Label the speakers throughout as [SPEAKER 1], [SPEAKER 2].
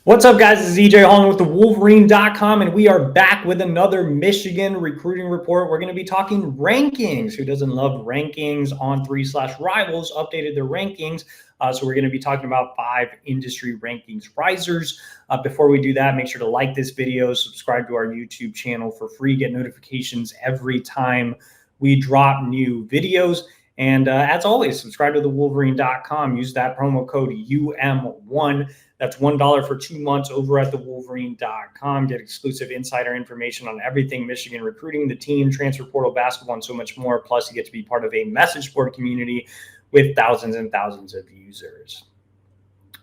[SPEAKER 1] What's up, guys? This is Holland with the Wolverine.com, and we are back with another Michigan recruiting report. We're going to be talking rankings. Who doesn't love rankings? On3/Rivals updated their rankings. So we're going to be talking about 5 industry rankings risers. Before we do that, make sure to like this video, subscribe to our YouTube channel for free, get notifications every time we drop new videos. And as always, subscribe to the Wolverine.com. Use that promo code UM1. That's $1 for 2 months over at the Wolverine.com. Get exclusive insider information on everything Michigan recruiting, the team, transfer portal, basketball, and so much more. Plus, you get to be part of a message board community with thousands and thousands of users.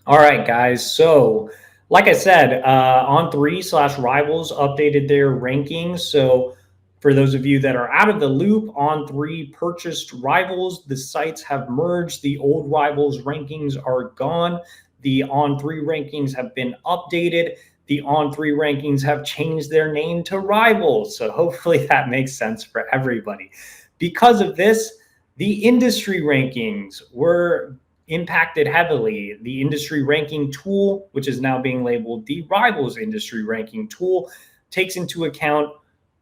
[SPEAKER 1] All right, guys. So, like I said, On3/Rivals updated their rankings. So, for those of you that are out of the loop, On3 purchased Rivals. The sites have merged. The old Rivals rankings are gone. The On3 rankings have been updated. The On3 rankings have changed their name to Rivals. So hopefully that makes sense for everybody. Because of this, the industry rankings were impacted heavily. The industry ranking tool, which is now being labeled the Rivals industry ranking tool, takes into account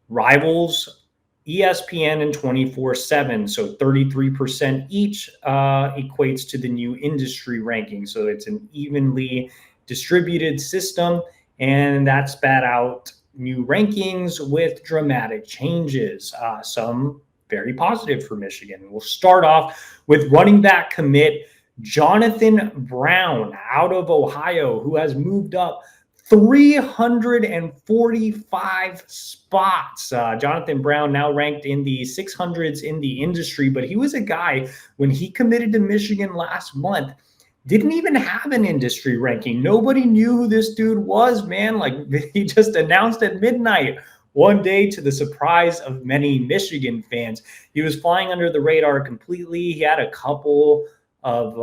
[SPEAKER 1] Rivals, ESPN, and 24/7. So 33% each equates to the new industry ranking. So it's an evenly distributed system, and that spat out new rankings with dramatic changes. Some very positive for Michigan. We'll start off with running back commit Jonathan Brown out of Ohio, who has moved up 345 spots. Jonathan Brown now ranked in the 600s in the industry, but he was a guy when he committed to Michigan last month, didn't even have an industry ranking. Nobody knew who this dude was, man. Like, he just announced at midnight one day to the surprise of many Michigan fans. He was flying under the radar completely. He had a couple of,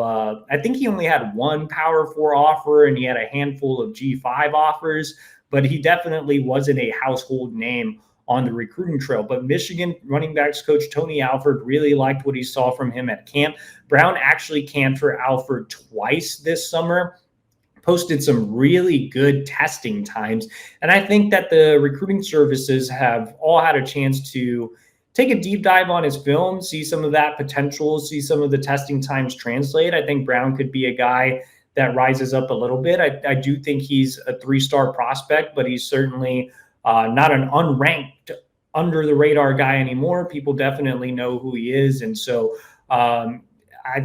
[SPEAKER 1] I think he only had one Power 4 offer, and he had a handful of G5 offers, but he definitely wasn't a household name on the recruiting trail. But Michigan running backs coach Tony Alford really liked what he saw from him at camp. Brown actually camped for Alford twice this summer, posted some really good testing times. And I think that the recruiting services have all had a chance to take a deep dive on his film, see some of that potential, see some of the testing times translate. I think Brown could be a guy that rises up a little bit. I do think he's a 3-star prospect, but he's certainly not an unranked, under the radar guy anymore. People definitely know who he is. And so I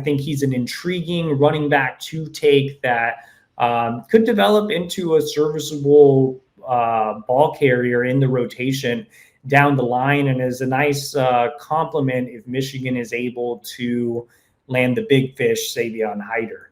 [SPEAKER 1] think he's an intriguing running back to take that could develop into a serviceable ball carrier in the rotation down the line, and is a nice compliment if Michigan is able to land the big fish, Savion Hyder.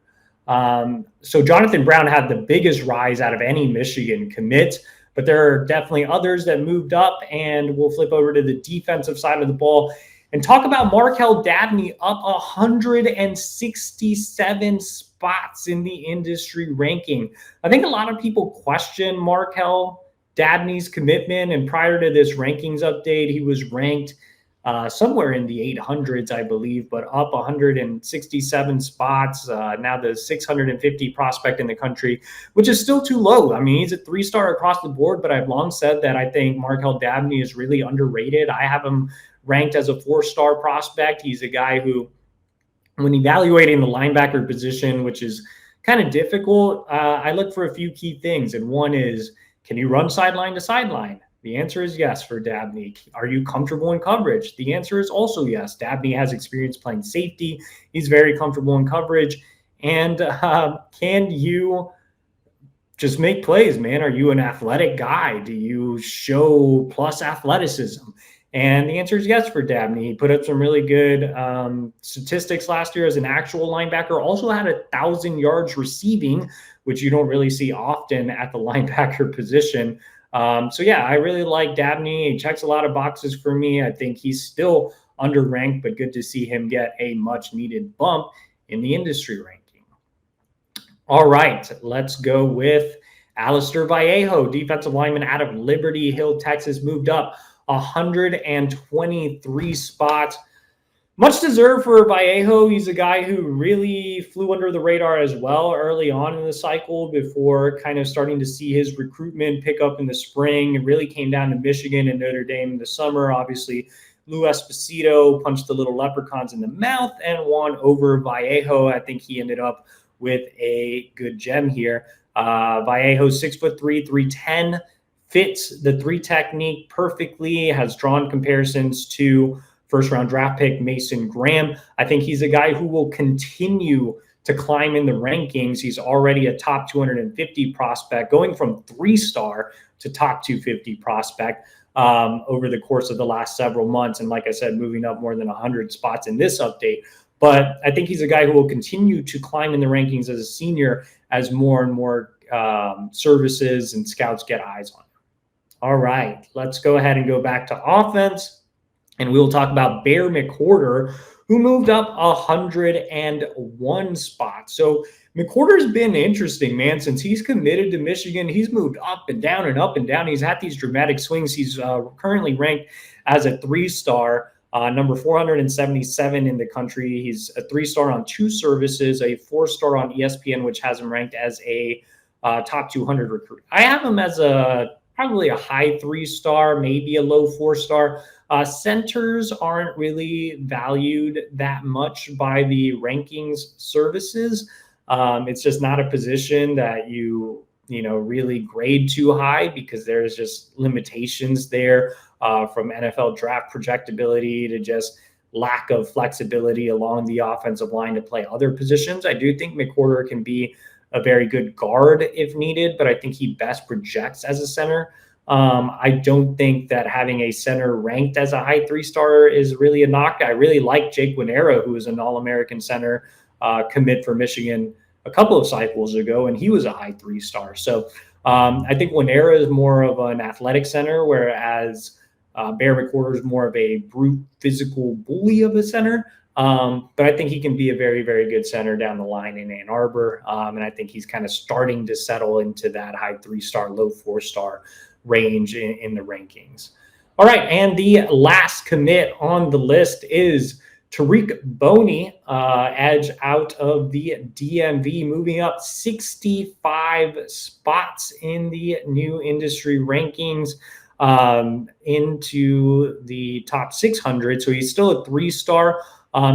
[SPEAKER 1] So Jonathan Brown had the biggest rise out of any Michigan commit, but there are definitely others that moved up, and we'll flip over to the defensive side of the ball and talk about Markel Dabney up 167 spots in the industry ranking. I think a lot of people question Markel Dabney's commitment, and prior to this rankings update, he was ranked somewhere in the 800s, I believe, but up 167 spots. Now the 650 prospect in the country, which is still too low. I mean, he's a 3-star across the board, but I've long said that I think Markel Dabney is really underrated. I have him ranked as a 4-star prospect. He's a guy who, when evaluating the linebacker position, which is kind of difficult, I look for a few key things. And one is, can you run sideline to sideline? The answer is yes for Dabney. Are you comfortable in coverage? The answer is also yes. Dabney has experience playing safety. He's very comfortable in coverage. And can you just make plays, man? Are you an athletic guy? Do you show plus athleticism? And the answer is yes for Dabney. He put up some really good statistics last year as an actual linebacker. Also had 1,000 yards receiving, which you don't really see often at the linebacker position. So yeah, I really like Dabney. He checks a lot of boxes for me. I think he's still underranked, but good to see him get a much needed bump in the industry ranking. All right, let's go with Alistair VJO, defensive lineman out of Liberty Hill, Texas, moved up 123 spots. Much deserved for Vallejo. He's a guy who really flew under the radar as well early on in the cycle before kind of starting to see his recruitment pick up in the spring. It really came down to Michigan and Notre Dame in the summer. Obviously, Lou Esposito punched the little leprechauns in the mouth and won over Vallejo. I think he ended up with a good gem here. Vallejo, 6'3", 310, fits the three technique perfectly, has drawn comparisons to first-round draft pick Mason Graham. I think he's a guy who will continue to climb in the rankings. He's already a top 250 prospect, going from 3-star to top 250 prospect over the course of the last several months. And like I said, moving up more than 100 spots in this update. But I think he's a guy who will continue to climb in the rankings as a senior as more and more services and scouts get eyes on him. All right, let's go ahead and go back to offense. And we'll talk about Bear McCarter, who moved up 101 spots. So McCarter's been interesting, man. Since he's committed to Michigan, he's moved up and down and up and down. He's had these dramatic swings. He's currently ranked as a 3-star, number 477 in the country. He's a 3-star on 2 services, a 4-star on ESPN, which has him ranked as a top 200 recruit. I have him as probably a high 3-star, maybe a low 4-star. Centers aren't really valued that much by the rankings services. It's just not a position that you really grade too high because there's just limitations there from NFL draft projectability to just lack of flexibility along the offensive line to play other positions. I do think McCarter can be a very good guard if needed, but I think he best projects as a center. I don't think that having a center ranked as a high 3-star is really a knock. I really like Jake Winera, who is an All-American center commit for Michigan a couple of cycles ago, and he was a high 3-star. So I think Winera is more of an athletic center, whereas Bear McCarter is more of a brute physical bully of a center. But I think he can be a very, very good center down the line in Ann Arbor. And I think he's kind of starting to settle into that high 3-star, low 4-star range in the rankings. All right, and the last commit on the list is Tariq Bony, edge out of the DMV, moving up 65 spots in the new industry rankings into the top 600. So he's still a 3-star.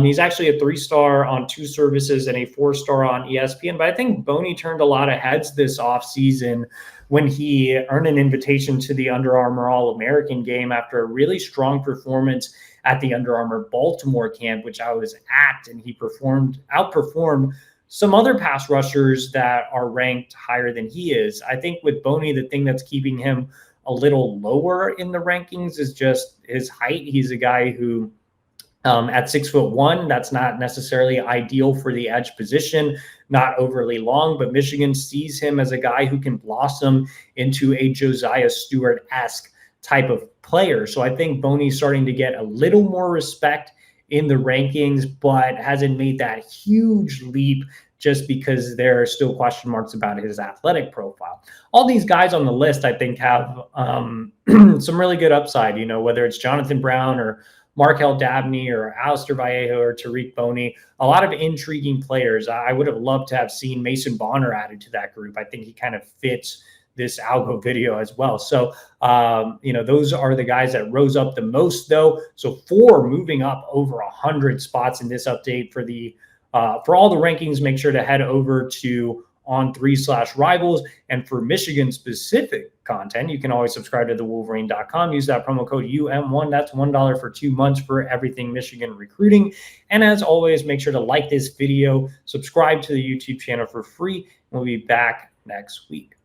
[SPEAKER 1] He's actually a 3-star on 2 services and a 4-star on ESPN. But I think Boney turned a lot of heads this offseason when he earned an invitation to the Under Armour All-American game after a really strong performance at the Under Armour Baltimore camp, which I was at, and he outperformed some other pass rushers that are ranked higher than he is. I think with Boney, the thing that's keeping him a little lower in the rankings is just his height. He's a guy who at 6'1", that's not necessarily ideal for the edge position, not overly long, but Michigan sees him as a guy who can blossom into a Josiah Stewart-esque type of player. So I think Boney's starting to get a little more respect in the rankings, but hasn't made that huge leap just because there are still question marks about his athletic profile. All these guys on the list, I think, have some really good upside, whether it's Jonathan Brown or Markel Dabney or Alistair VJO or Tariq Bony, a lot of intriguing players. I would have loved to have seen Mason Bonner added to that group. I think he kind of fits this algo video as well. So, those are the guys that rose up the most, though. So 4 moving up over 100 spots in this update for all the rankings. Make sure to head over to On3/Rivals. And for Michigan specific content, you can always subscribe to thewolverine.com. Use that promo code UM1. That's $1 for 2 months for everything Michigan recruiting. And as always, make sure to like this video, subscribe to the YouTube channel for free. We'll be back next week.